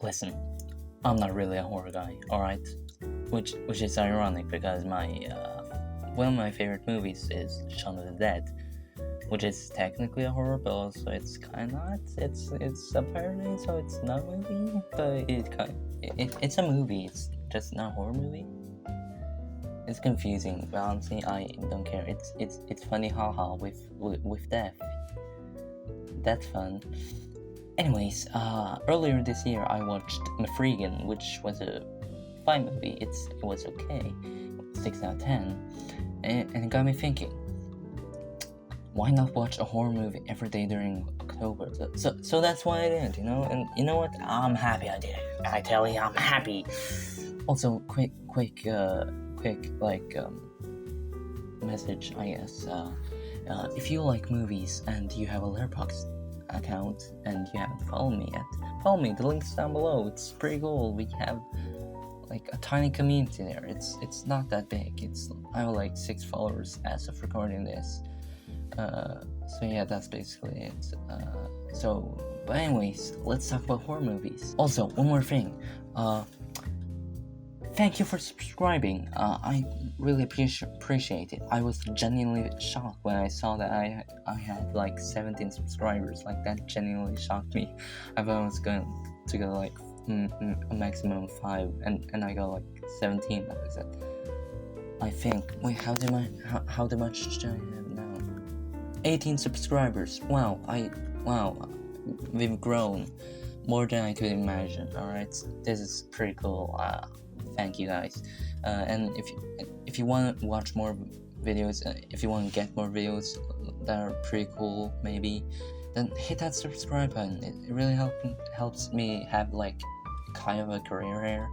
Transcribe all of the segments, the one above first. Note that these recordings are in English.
Listen, I'm not really a horror guy, alright? Which is ironic because one of my favorite movies is Shaun of the Dead, which is technically a horror, but also it's kind of not. It's a parody, so it's not a movie, but it's a movie. It's just not a horror movie. It's confusing, but honestly, I don't care. It's funny, haha, with death. That's fun. Anyways, earlier this year I watched Mafregan, which was a fine movie. It was okay, 6 out of 10, and it got me thinking. Why not watch a horror movie every day during October? So that's why I did, And you know what? I'm happy I did it. I tell you, I'm happy. Also, quick message, I guess. If you like movies and you have a Letterboxd account and you haven't followed me yet, follow me. The link's down below. It's pretty cool. We have like a tiny community there. It's not that big. I have like 6 followers as of recording this. So yeah, that's basically it. But anyways, let's talk about horror movies. Also, one more thing. Thank you for subscribing. I really appreciate it. I was genuinely shocked when I saw that I had like 17 subscribers. Like, that genuinely shocked me. I thought I was going to go like a maximum of 5, and I got like 17. Like I said. I think. Wait, how much do I have now? 18 subscribers. Wow, we've grown more than I could imagine. Alright, this is pretty cool. Thank you guys. And if you want to watch more videos, if you want to get more videos that are pretty cool, maybe, then hit that subscribe button. It really helps me have like kind of a career here.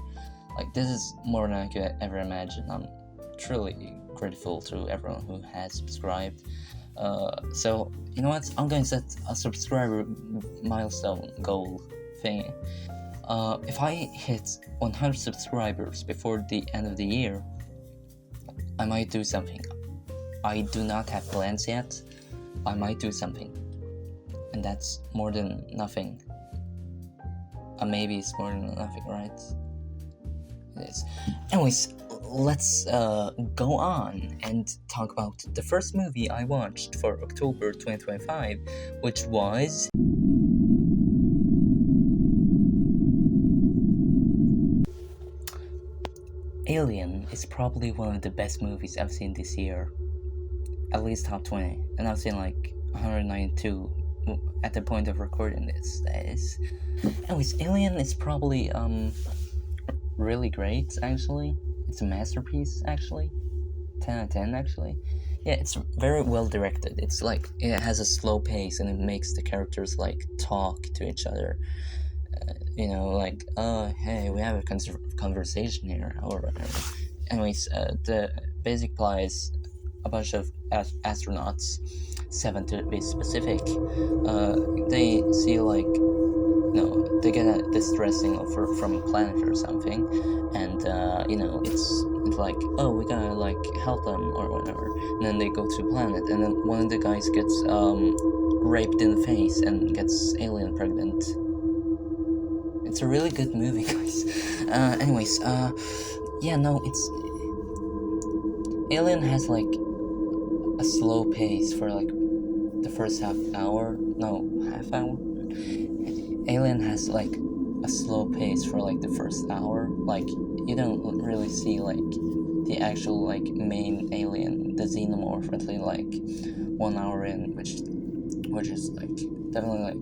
Like, this is more than I could ever imagine. I'm truly grateful to everyone who has subscribed. So you know what? I'm going to set a subscriber milestone goal thing. If I hit 100 subscribers before the end of the year, I might do something. I do not have plans yet. I might do something, and that's more than nothing. Maybe it's more than nothing, right? It is. Anyways, let's go on and talk about the first movie I watched for October 2025, which was Alien. Is probably one of the best movies I've seen this year, at least top 20, and I've seen like 192 at the point of recording this. Anyways, Alien is probably really great, actually. It's a masterpiece, actually. 10 out of 10, actually. Yeah, it's very well directed. It's like, it has a slow pace, and it makes the characters like talk to each other. Like, hey, we have a conversation here, or whatever. Anyways, the basic plot is a bunch of astronauts, 7 to be specific. They see like, they get a distress signal from a planet or something, and it's like, oh, we gotta like help them or whatever. And then they go to the planet, and then one of the guys gets raped in the face and gets alien pregnant. It's a really good movie, guys. Anyways, it's Alien has like a slow pace for like the first half hour. Alien has like a slow pace for like the first hour. Like, you don't really see like the actual like main alien, the xenomorph, until like 1 hour in, which is like definitely like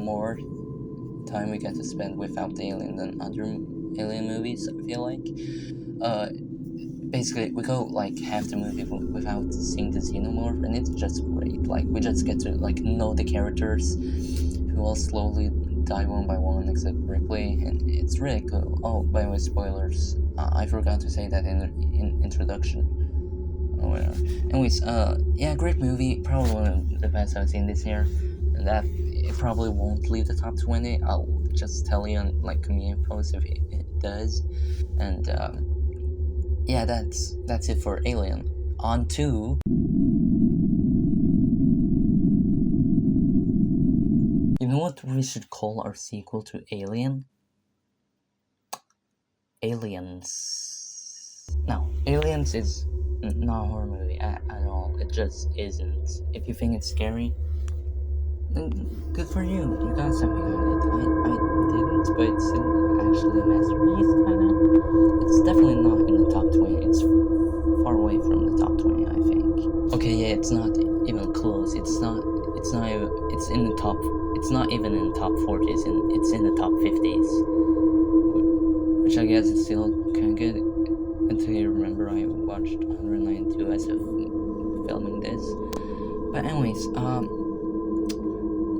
more time we get to spend without the alien than other alien movies, I feel like. Basically, we go like half the movie without seeing the xenomorph, and it's just great. Like, we just get to like know the characters, who all slowly die one by one, except Ripley, and it's really cool. Oh, by the way, spoilers. I forgot to say that in introduction. Oh, whatever. Anyways, great movie. Probably one of the best I've seen this year, and that it probably won't leave the top 20. I'll just tell you on like community posts if it does. And that's it for Alien. On to you know what we should call our sequel to Alien? Aliens. No, Aliens is not a horror movie at all. It just isn't. If you think it's scary, then good for you. You got something on it. I didn't, but it's still actually a masterpiece, kinda. It's definitely not in the top 20. It's far away from the top 20, I think. Okay, yeah, it's not even close. It's not even, it's in the top, it's not even in the top 40s, and it's in the top 50s. Which I guess is still kind of good, until you remember I watched 192 as of filming this. But anyways,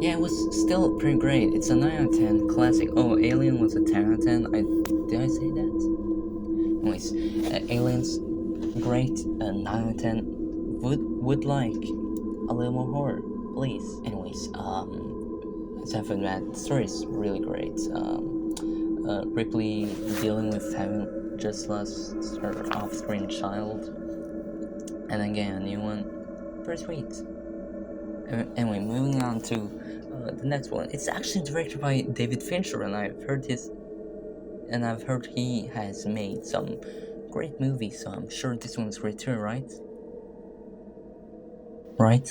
yeah, it was still pretty great. It's a 9 out of 10 classic. Oh, Alien was a 10 out of 10. Did I say that? Anyways, Aliens, great. 9 out of 10. Would like a little more horror, please. Anyways, aside from that, the story is really great. Ripley dealing with having just lost her off-screen child, and then getting a new one. Pretty sweet. Anyway, moving on to the next one. It's actually directed by David Fincher, and I've heard he has made some great movies, so I'm sure this one's great too, right? Right?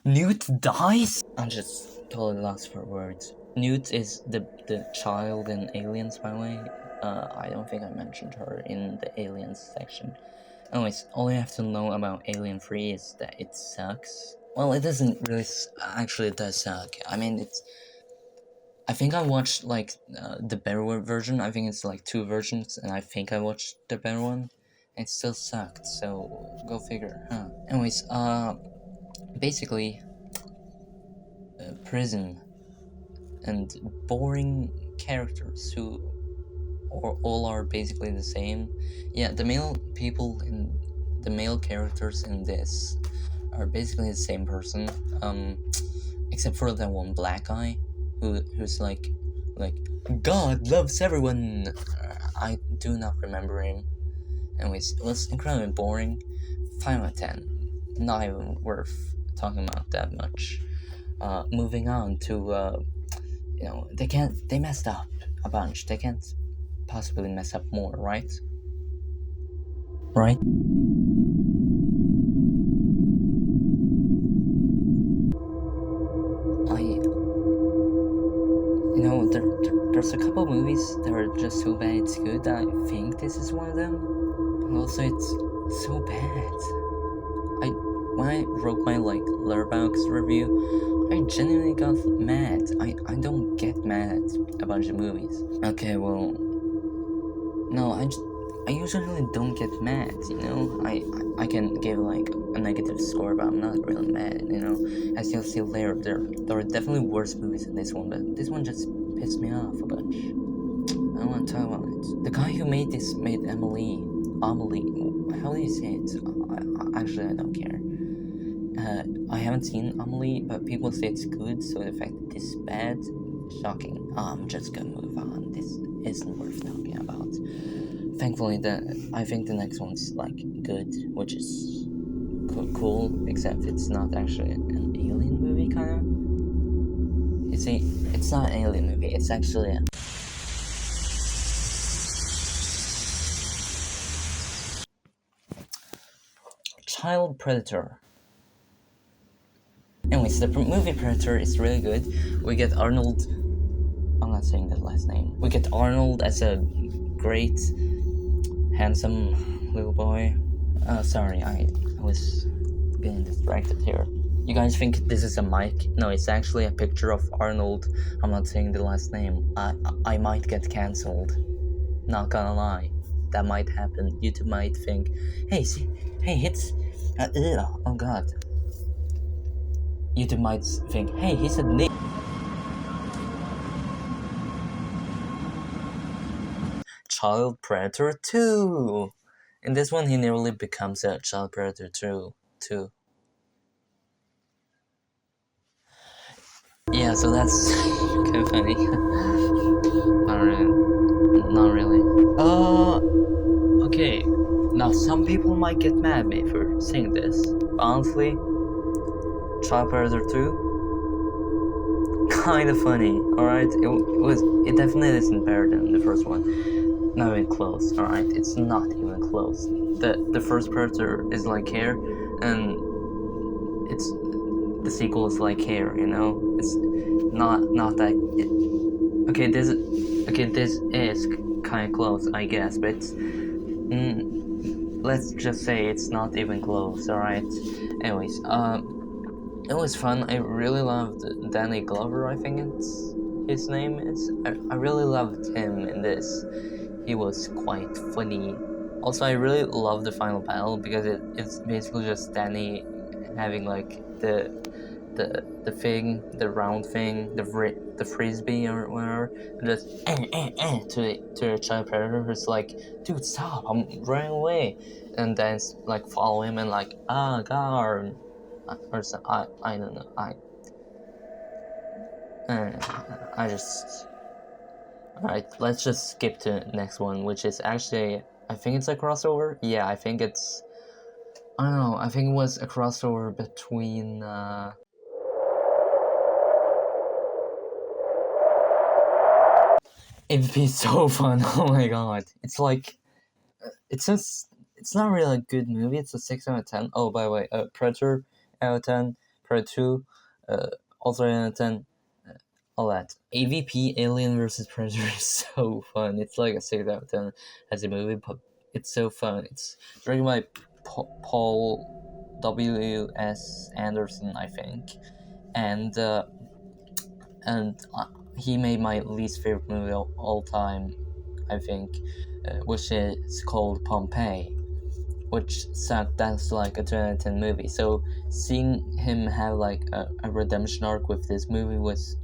Newt dies? I'm just totally lost for words. Newt is the child in Aliens, by the way. I don't think I mentioned her in the Aliens section. Anyways, all you have to know about Alien 3 is that it sucks. Well, it doesn't really... Actually, it does suck. I mean, I think I watched, like, the better version. I think it's, like, 2 versions, and I think I watched the better one. It still sucked, so go figure, huh? Anyways, basically, prison and boring characters who all are basically the same. Yeah, the male characters in this are basically the same person, except for that one black guy who's like God loves everyone. I do not remember him. Anyways, it was incredibly boring. 5 out of 10. Not even worth talking about that much. Moving on to they messed up a bunch. They can't possibly mess up more, right? Right? There's a couple movies that are just so bad it's good. I think this is one of them. And also, it's so bad. When I wrote my Letterboxd review, I genuinely got mad. I don't get mad at a bunch of movies. Okay, well, no, I usually don't get mad, you know? I can give like a negative score, but I'm not really mad, you know? As you'll see later, there are definitely worse movies than this one, but this one just pissed me off a bunch. I don't want to talk about it. The guy who made this made Amelie. How do you say it? Actually, I don't care. I haven't seen Amelie, but people say it's good, so the fact that this is bad, shocking. I'm just gonna move on. This isn't worth talking about. Thankfully, I think the next one's like good, which is cool, except it's not actually an alien movie, kinda. You see, it's not an alien movie, it's actually a... child predator. Anyways, the movie Predator is really good. We get Arnold... I'm not saying that last name. We get Arnold as a great, handsome little boy. Sorry, I was getting distracted here. You guys think this is a mic? No, it's actually a picture of Arnold. I'm not saying the last name. I might get cancelled. Not gonna lie. That might happen. YouTube might think, hey, it's... oh god. YouTube might think, hey, he said name. Child Predator 2! In this one, he nearly becomes a Child Predator 2. Yeah, so that's kind of funny. Not really. Okay. Now, some people might get mad at me for saying this, but honestly, Child Predator 2 kind of funny. All right, it definitely isn't better than the first one. Not even close. All right, it's not even close. The first Predator is like Hair, and it's the sequel is like Hair. You know, it's not that. This is kind of close, I guess, but let's just say it's not even close. All right. Anyways, it was fun. I really loved Danny Glover. I think his name is. I really loved him in this. He was quite funny. Also, I really love the final battle because it's basically just Danny having like the thing, the round thing, the frisbee or whatever, and just to a child predator who's like, dude, stop! I'm running away, and then like follow him and like guard, or so, I don't know, I just. Alright, let's just skip to the next one, which is actually, I think it's a crossover. Yeah, I think it's, I don't know, I think it was a crossover between, it'd be so fun. Oh my god. It's like, it's not really a good movie. It's a 6 out of 10. Oh, by the way, Predator out of 10, Predator 2, also out of 10. All that. AVP, Alien vs. Predator is so fun. It's like a 6 out of 10 as a movie, but it's so fun. It's directed by Paul W.S. Anderson, I think, and he made my least favorite movie of all time, I think, which is called Pompeii, which sucked. That's like a 10 out of 10 movie. So seeing him have like a redemption arc with this movie was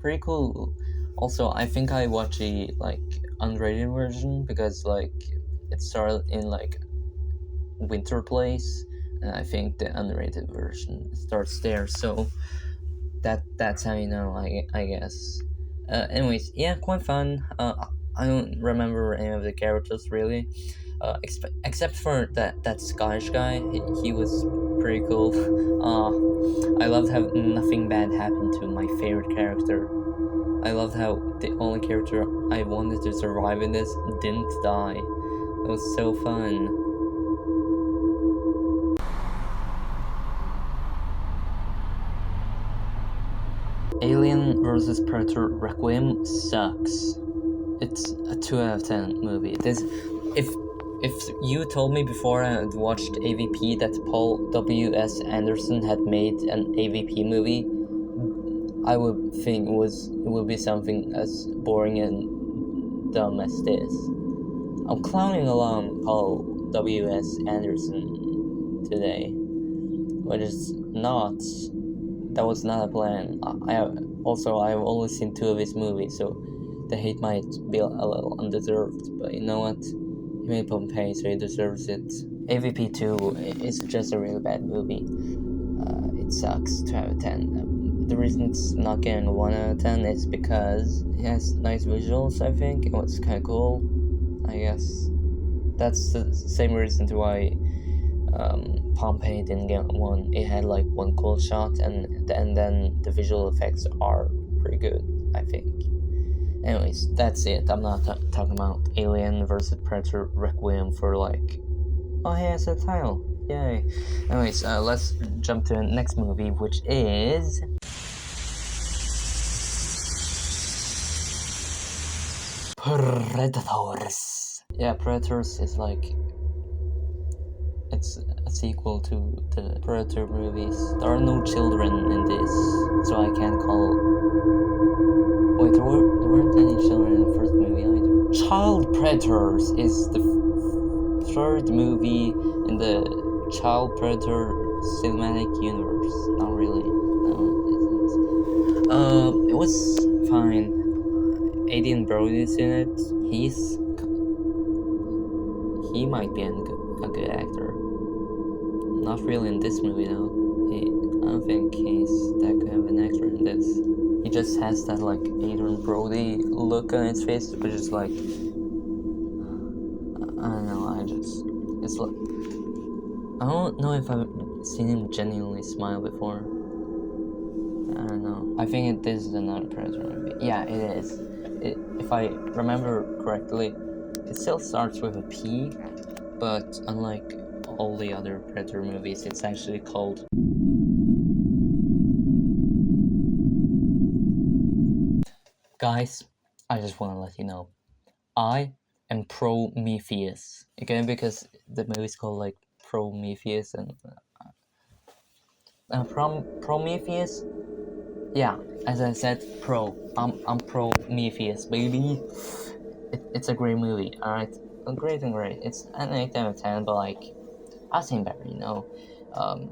pretty cool. Also, I think I watched a like unrated version because like it started in like Winter Place, and I think the unrated version starts there. So that's how you know, I guess. Anyways, yeah, quite fun. I don't remember any of the characters really, except for that Scottish guy. He was pretty cool. I loved how nothing bad happened to my favorite character. I loved how the only character I wanted to survive in this didn't die. It was so fun. Alien vs. Predator Requiem sucks. It's a 2 out of 10 movie. If you told me before I had watched AVP that Paul W.S. Anderson had made an AVP movie, I would think it would be something as boring and dumb as this. I'm clowning along Paul W.S. Anderson today, which is not. That was not a plan. I've only seen 2 of his movies, so the hate might be a little undeserved. But you know what? He made Pompeii, so he deserves it. AVP 2 is just a really bad movie. It sucks. 2 out of 10. The reason it's not getting a 1 out of 10 is because it has nice visuals. I think it was kind of cool. I guess that's the same reason to why Pompeii didn't get 1. It had like 1 cool shot, and then the visual effects are pretty good, I think. Anyways, that's it. I'm not talking about Alien vs. Predator Requiem for like, oh hey, it's a title, yay. Anyways, let's jump to the next movie, which is Predators. Yeah, Predators is like, it's a sequel to the Predator movies. There are no children in this, so I can't call. Wait, there weren't any children in the first movie either. Child Predators is the third movie in the Child Predator cinematic universe. Not really. No, it isn't. It was fine. Adrien Brody's in it. He might be a good actor. Not really in this movie though. I don't think he's that good of an actor in this. He just has that like Adrien Brody look on his face, which is like, I don't know. It's like, I don't know if I've seen him genuinely smile before. I don't know. I think this is another Predator movie. Yeah, it is. If I remember correctly, it still starts with a P, but unlike all the other Predator movies, it's actually called. Guys, I just want to let you know, I am Prometheus. Okay, because the movie's called like Prometheus and Prometheus. Yeah, as I said, I'm Prometheus, baby. It's a great movie. All right, great and great. It's an 8 out of 10, but like I've seen better, you know. Um,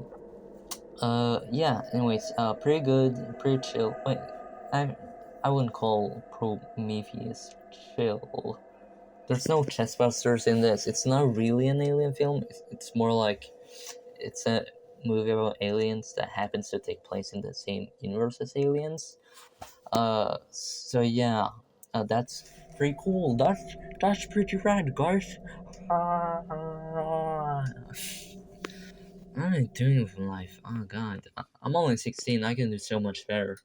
yeah. Anyways, pretty good, pretty chill. Wait, I wouldn't call Prometheus chill. There's no chestbusters in this. It's not really an alien film. It's more like it's a movie about aliens that happens to take place in the same universe as aliens. So yeah, that's pretty cool. That's pretty rad, guys. What am I doing with life? Oh god, I'm only 16. I can do so much better.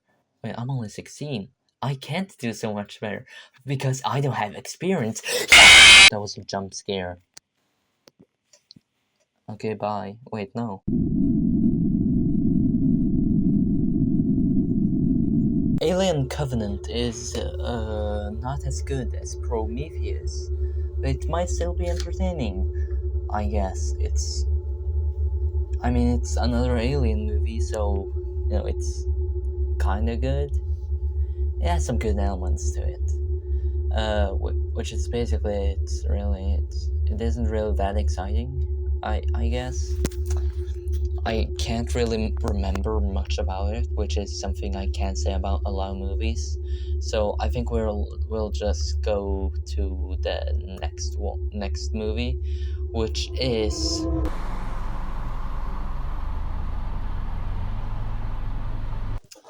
Wait, I'm only 16. I can't do so much better because I don't have experience. That was a jump scare. Okay, bye. Wait, no. Alien Covenant is not as good as Prometheus, but it might still be entertaining. I guess it's. I mean, it's another Alien movie, so you know it's kind of good. It has some good elements to it. Which is basically it isn't really that exciting. I guess. I can't really remember much about it, which is something I can't say about a lot of movies. So I think we'll just go to the next movie, which is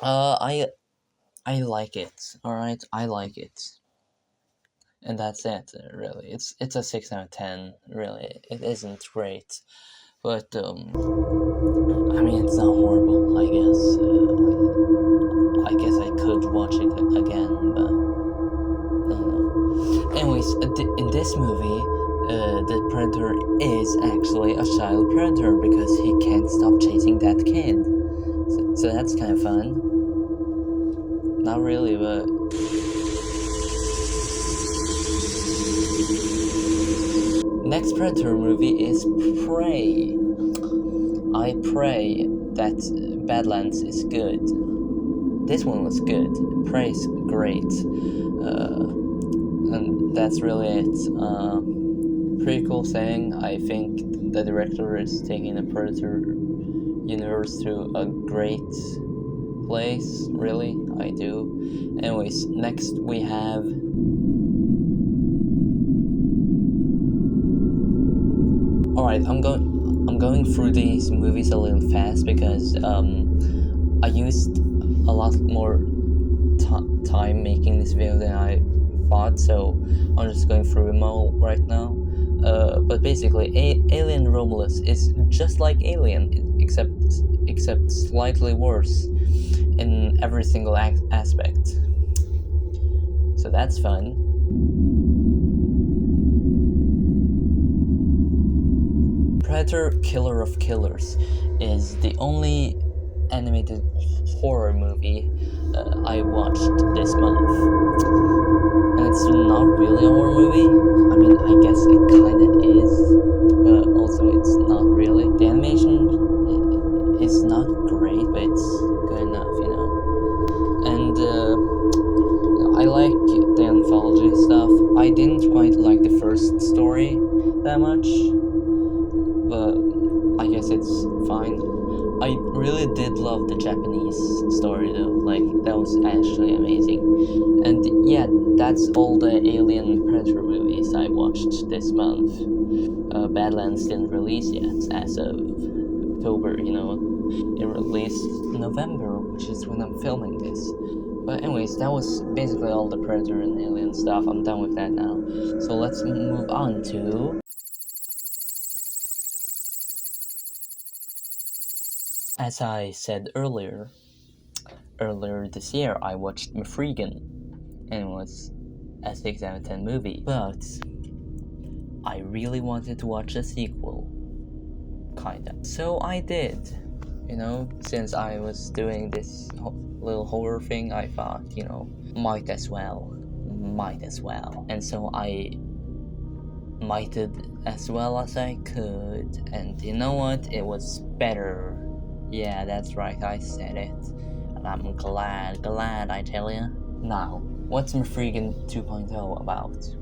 I like it. All right, I like it, and that's it. Really, it's a 6 out of 10. Really, it isn't great, but I mean it's not horrible. I guess I could watch it again, but I don't know. Anyways, in this movie, the predator is actually a child predator because he can't stop chasing that kid. So that's kind of fun. Not really, but. Next Predator movie is Prey. I pray that Badlands is good. This one was good. Prey's great. And that's really it. Pretty cool thing. I think the director is taking the Predator universe to a great place. Really, I do. Anyways, next we have. Alright, I'm going through these movies a little fast because I used a lot more time making this video than I thought, so I'm just going through them all right now. But basically, Alien Romulus is just like Alien, except slightly worse in every single aspect. So that's fun. Predator Killer of Killers is the only animated horror movie I watched this month. And it's not really a horror movie. I mean, I guess it kinda is, but also it's not really. The animation is not great, but it's good enough, you know. And I like the anthology stuff. I didn't quite like the first story that much, but I guess it's fine. I really did love the Japanese story though, like that was actually amazing. And yeah, that's all the Alien Predator movies I watched this month. Badlands didn't release yet as of October, you know. It released in November, which is when I'm filming this. But anyways, that was basically all the Predator and Alien stuff. I'm done with that now. So let's move on to... As I said earlier, earlier this year, I watched Mafregan, and it was a 6 out of 10 movie. But I really wanted to watch a sequel, kinda. So I did. Since I was doing this little horror thing, I thought, might as well. And so I mighted as well as I could, and you know what? It was better. Yeah, that's right, I said it. And I'm glad, I tell ya. Now, what's Mafregan 2.0 about?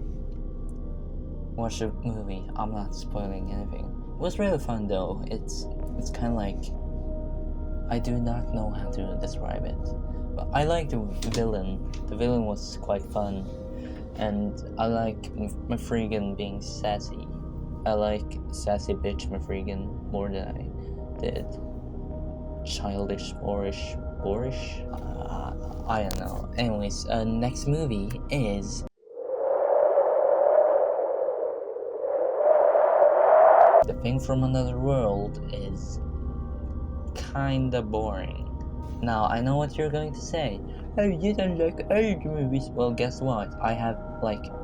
Watch the movie, I'm not spoiling anything. It was really fun though. It's kind of like, I do not know how to describe it, but I like the villain. The villain was quite fun, and I like Mafregan being sassy. I like sassy bitch Mafregan more than I did childish, boorish. I don't know. Anyways, next movie is The Thing from Another World. Is kinda boring. Now, I know what you're going to say. Oh, you don't like old movies. Well, guess what? I have,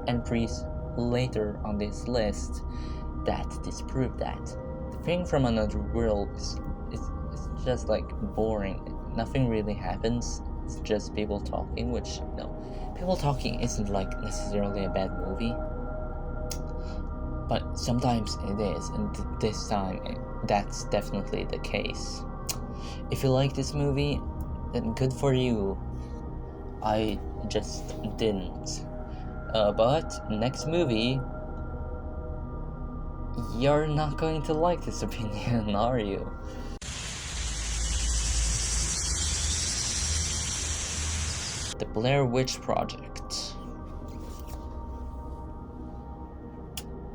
entries later on this list that disprove that. The Thing from Another World is just, boring. Nothing really happens. It's just people talking, which, people talking isn't, necessarily a bad movie. But sometimes it is, and this time, that's definitely the case. If you like this movie, then good for you. I just didn't. But next movie, you're not going to like this opinion, are you? The Blair Witch Project.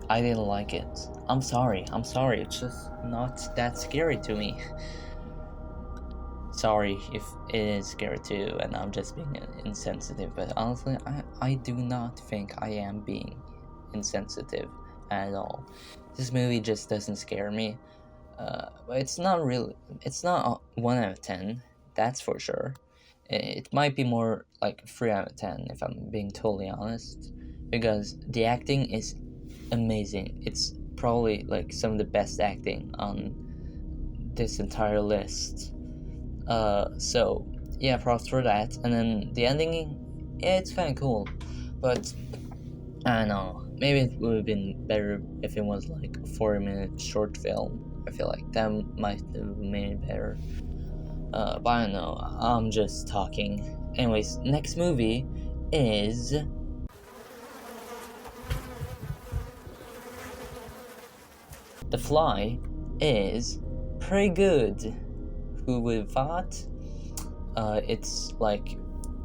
I didn't like it. I'm sorry, it's just not that scary to me. Sorry if it is scary too, and I'm just being insensitive, but honestly, I do not think I am being insensitive at all. This movie just doesn't scare me. But it's not 1 out of 10, that's for sure. It might be more 3 out of 10 if I'm being totally honest, because the acting is amazing. It's probably some of the best acting on this entire list. So yeah, props for that. And then the ending, yeah, it's kind of cool, but I don't know, maybe it would have been better if it was a 40-minute short film. I feel like that might have made it better. But I don't know, I'm just talking. Anyways, next movie is The Fly. Is pretty good. Who would have thought? It's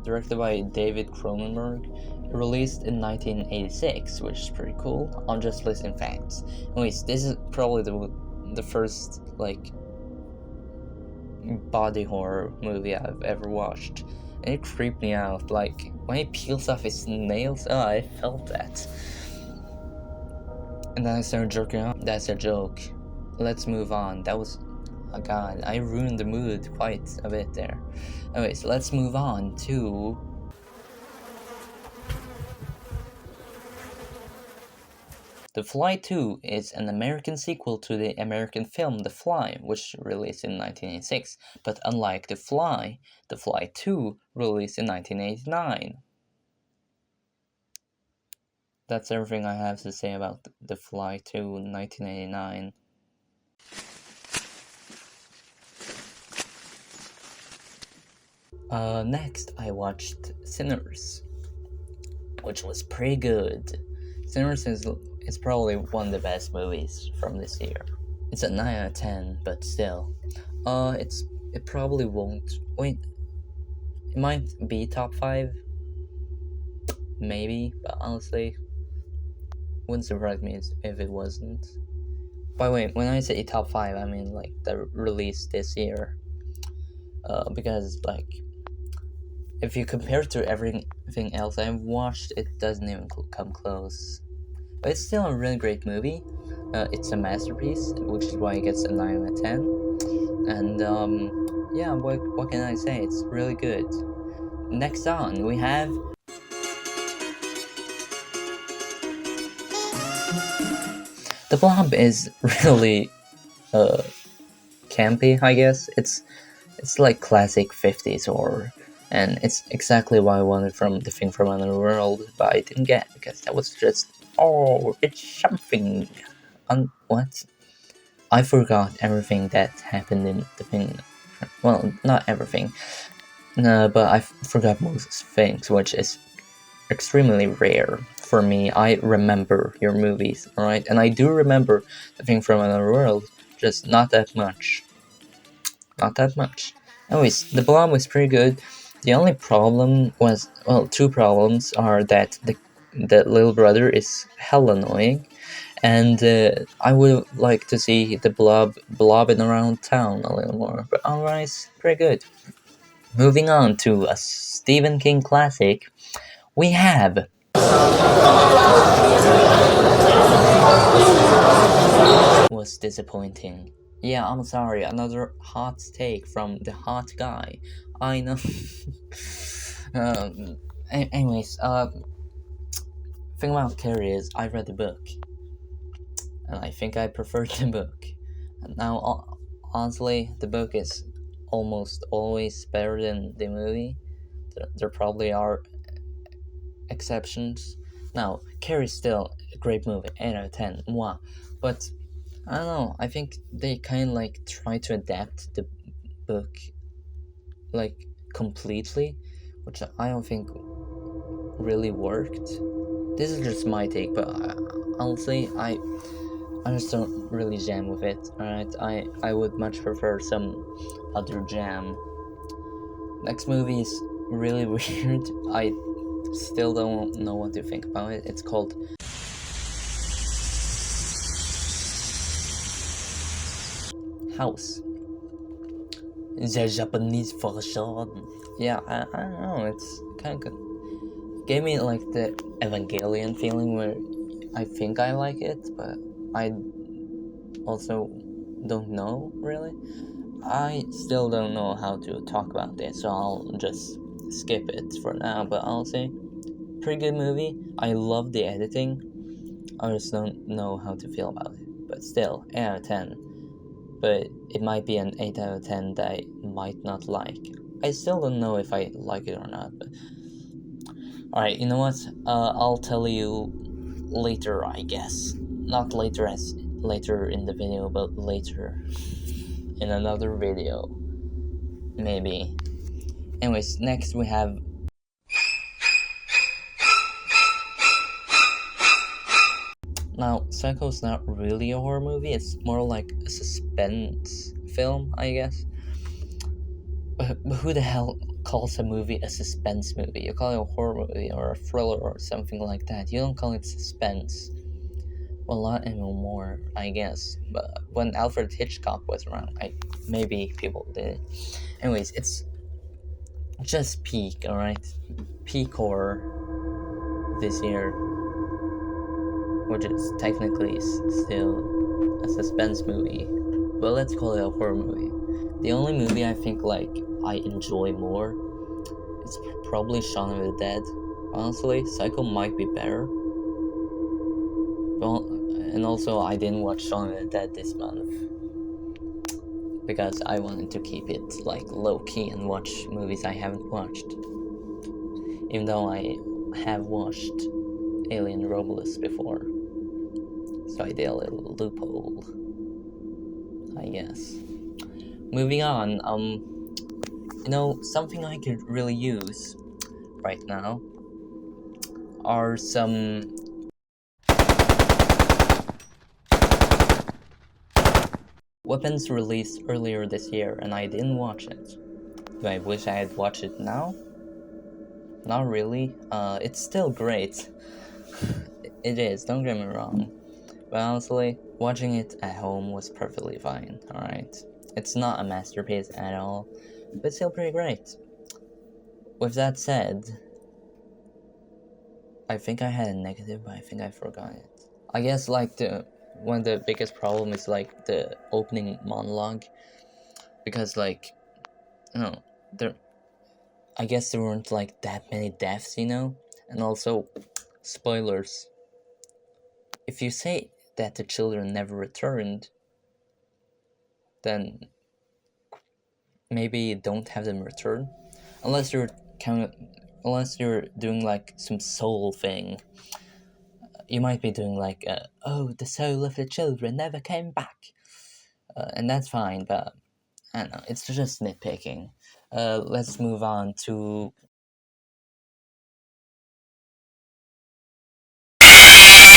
directed by David Cronenberg, released in 1986, which is pretty cool. I'm just listing facts. Anyways, this is probably the first body horror movie I've ever watched, and it creeped me out. When he peels off his nails, I felt that, and then I started jerking off. That's a joke. Let's move on. That was, oh god, I ruined the mood quite a bit there. Anyways, let's move on to The Fly 2 is an American sequel to the American film The Fly, which released in 1986, but unlike The Fly 2 released in 1989. That's everything I have to say about The Fly 2 in 1989. Next, I watched Sinners, which was pretty good. Sinners is probably one of the best movies from this year. It's a 9 out of 10, but still. It probably won't. Wait, it might be top 5. Maybe, but honestly, wouldn't surprise me if it wasn't. By the way, when I say top 5, I mean the release this year. Because if you compare it to everything else I've watched, it doesn't even come close. But it's still a really great movie. It's a masterpiece, which is why it gets a 9 out of 10. And yeah, what can I say? It's really good. Next on, we have The Blob is really uh campy, I guess. It's like classic 50s horror, and it's exactly what I wanted from The Thing from Another World, but I didn't get because that was just, oh, it's something. What? I forgot everything that happened in The Thing. Well, not everything, no, but I forgot most things, which is extremely rare for me. I remember your movies, alright? And I do remember The Thing from Another World, just not that much. Not that much. Anyways, The Blob was pretty good. The only problem was, well, two problems are that the little brother is hell annoying, and I would like to see the Blob blobbing around town a little more. But otherwise, pretty good. Moving on to a Stephen King classic, we have was disappointing. Yeah, I'm sorry, another hot take from the hot guy. I know. Anyways, thing about Carrie is I read the book, and I think I preferred the book. Now, honestly, the book is almost always better than the movie. There probably are exceptions. Now, Carrie's still a great movie, 8 out of 10, mwah. But I don't know, I think they kind of like try to adapt the book like completely, which I don't think really worked. This is just my take, but honestly, I just don't really jam with it. Alright, I would much prefer some other jam. Next movie is really weird. I still don't know what to think about it. It's called House. The Japanese version. Yeah, I don't know. It's kind of gave me like the Evangelion feeling where I think I like it, but I also don't know really. I still don't know how to talk about this, so I'll just skip it for now. But I'll say, pretty good movie. I love the editing. I just don't know how to feel about it. But still, 8 out of 10. But it might be an 8 out of 10 that I might not like. I still don't know if I like it or not. But alright, you know what? I'll tell you later, I guess. Not later as later in the video, but later in another video. Maybe. Anyways, next we have now, Psycho's not really a horror movie, it's more like a suspense film, I guess. But who the hell calls a movie a suspense movie? You call it a horror movie or a thriller or something like that. You don't call it suspense. Well, not anymore, I guess. But when Alfred Hitchcock was around, maybe people did. Anyways, it's just peak, alright? Peak horror this year, which is technically still a suspense movie, but let's call it a horror movie. The only movie I think like I enjoy more is probably Shaun of the Dead. Honestly, Psycho might be better. Well, and also I didn't watch Shaun of the Dead this month because I wanted to keep it like low key and watch movies I haven't watched. Even though I have watched Alien Romulus before. So I did a little loophole, I guess. Moving on, you know, something I could really use right now are some weapons released earlier this year and I didn't watch it. Do I wish I had watched it now? Not really. It's still great. It is, don't get me wrong. But honestly, watching it at home was perfectly fine, alright? It's not a masterpiece at all, but still pretty great. With that said, I think I had a negative, but I think I forgot it. I guess like one of the biggest problem is like the opening monologue, because like No, there. I guess there weren't like that many deaths, and also spoilers. If you say that the children never returned, then maybe don't have them return, unless you're kind of, unless you're doing like some soul thing. You might be doing like, oh, the soul of the children never came back, and that's fine. But I don't know, it's just nitpicking. Let's move on to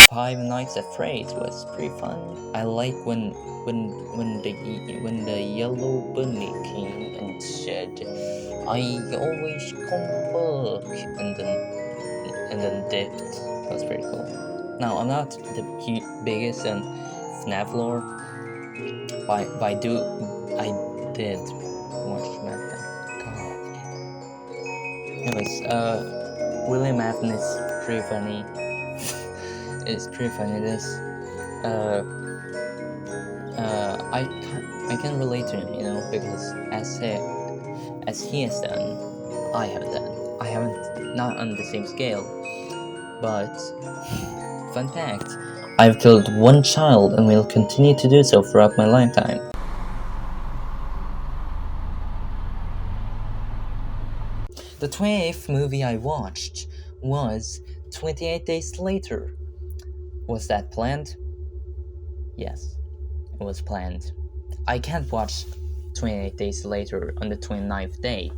Five Nights at Freddy's. Was pretty fun. I like when the yellow bunny came and said, "I always come back," and then dipped. That was pretty cool. Now I'm not the biggest FNAF lore, but I did watch Madden. God. Anyways, William Afton is pretty funny. It's pretty funny. I can relate to him, because as he has done, I have done. I haven't, not on the same scale, but fun fact, I've killed one child and will continue to do so throughout my lifetime. The 28th movie I watched was 28 Days Later. Was that planned? Yes, it was planned. I can't watch 28 Days Later on the 29th day.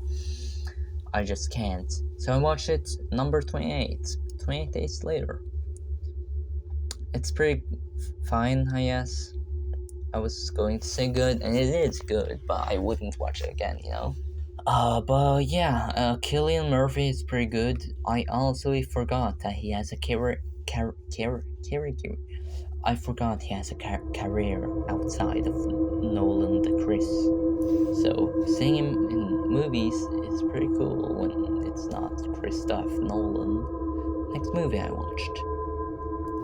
I just can't. So I watched it number 28, 28 Days Later. It's pretty fine, I guess. I was going to say good, and it is good, but I wouldn't watch it again, But yeah, Cillian Murphy is pretty good. I honestly forgot that he has a I forgot he has a career outside of Nolan the Chris. So seeing him in movies is pretty cool when it's not Christopher Nolan. Next movie I watched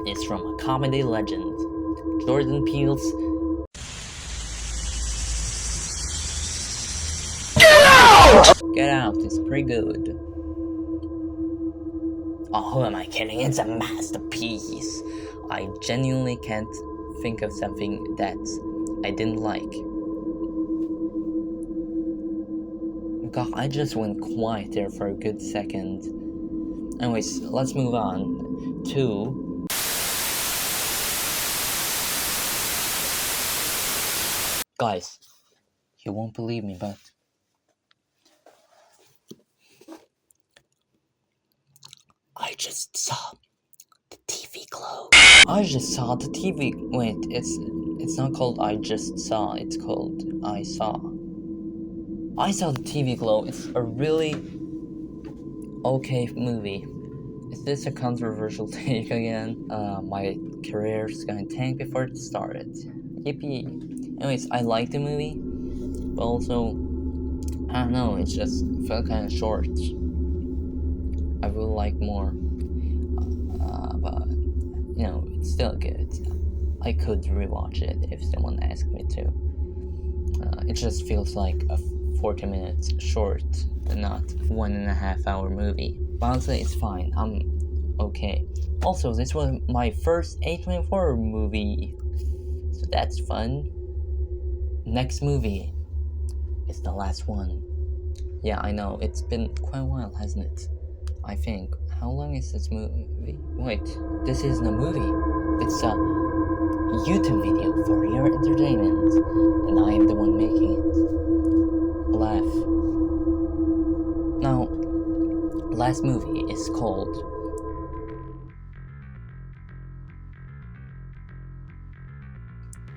is from a comedy legend, Jordan Peele's Get Out is pretty good. Oh, who am I kidding? It's a masterpiece. I genuinely can't think of something that I didn't like. God, I just went quiet there for a good second. Anyways, let's move on to guys, you won't believe me, but I just saw the TV glow. I just saw the TV. Wait, it's not called I just saw. It's called I saw. I saw the TV glow. It's a really okay movie. Is this a controversial take again? My career's gonna tank before it started. Yippee. Anyways, I like the movie, but also, I don't know, it just felt kind of short. I would like more, but it's still good. I could rewatch it if someone asked me to. It just feels like a 40 minutes short and not 1.5 hour movie. But honestly, it's fine. I'm okay. Also, this was my first A24 movie, so that's fun. Next movie is the last one. Yeah, I know, it's been quite a while, hasn't it? I think. How long is this movie? Wait, this isn't a movie. It's a YouTube video for your entertainment, and I am the one making it. Laugh. Now, last movie is called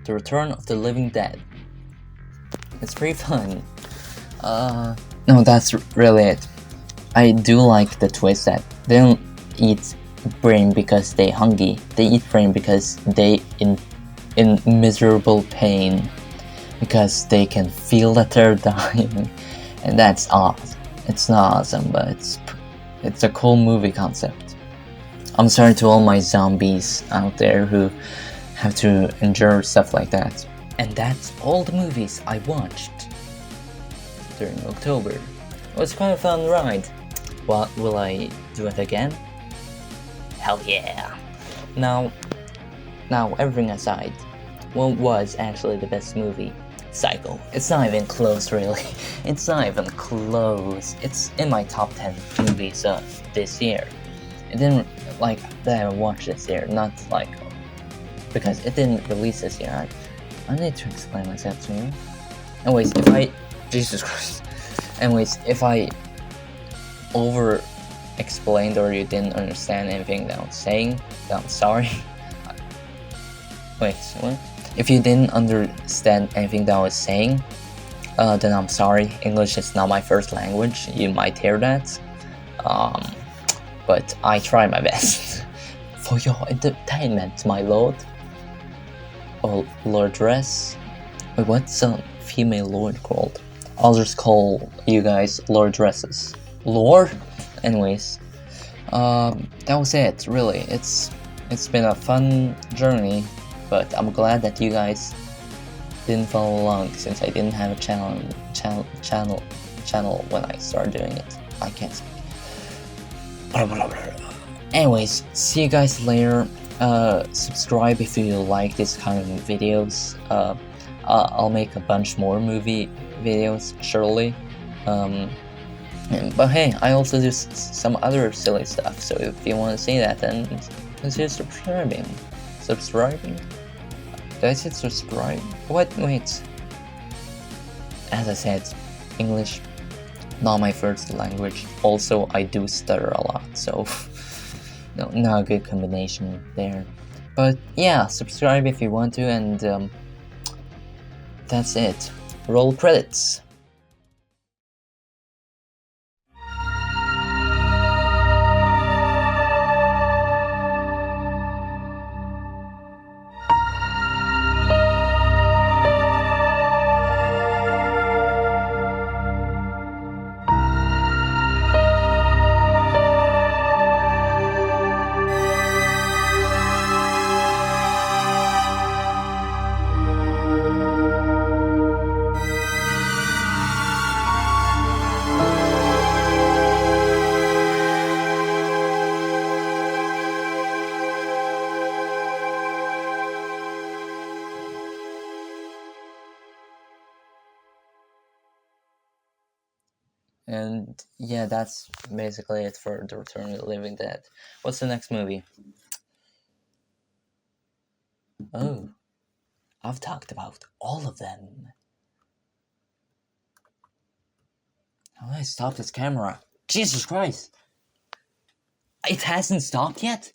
The Return of the Living Dead. It's pretty fun. No, that's really it. I do like the twist that they don't eat brain because they hungry. They eat brain because they in miserable pain, because they can feel that they're dying, and that's awesome. It's not awesome, but it's a cool movie concept. I'm sorry to all my zombies out there who have to endure stuff like that. And that's all the movies I watched during October. It was quite a fun ride. What will I do it again? Hell yeah! Now, everything aside, what was actually the best movie? Psycho. It's not even close, really. It's not even close. It's in my top 10 movies this year. It didn't, like, that I watched this year, not, like, because it didn't release this year. I need to explain myself to you. Anyways, Jesus Christ. Anyways, if I over-explained or you didn't understand anything that I was saying, then I'm sorry. Wait, what? If you didn't understand anything that I was saying, then I'm sorry. English is not my first language. You might hear that. But I try my best. For your entertainment, my lord. Or lordress. Wait, what's a female lord called? I'll just call you guys lordresses. Lord? Anyways. That was it, really. It's been a fun journey. But I'm glad that you guys didn't follow along since I didn't have a channel when I started doing it. I can't speak. Anyways, see you guys later. Subscribe if you like this kind of videos. I'll make a bunch more movie videos surely. But hey, I also do some other silly stuff. So if you want to see that, then consider subscribing. Did I say subscribe? What? Wait. As I said, English, not my first language. Also, I do stutter a lot, so no, not a good combination there. But yeah, subscribe if you want to, and that's it. Roll credits. And yeah, that's basically it for The Return of the Living Dead. What's the next movie? Oh, I've talked about all of them. How do I stop this camera? Jesus Christ! It hasn't stopped yet?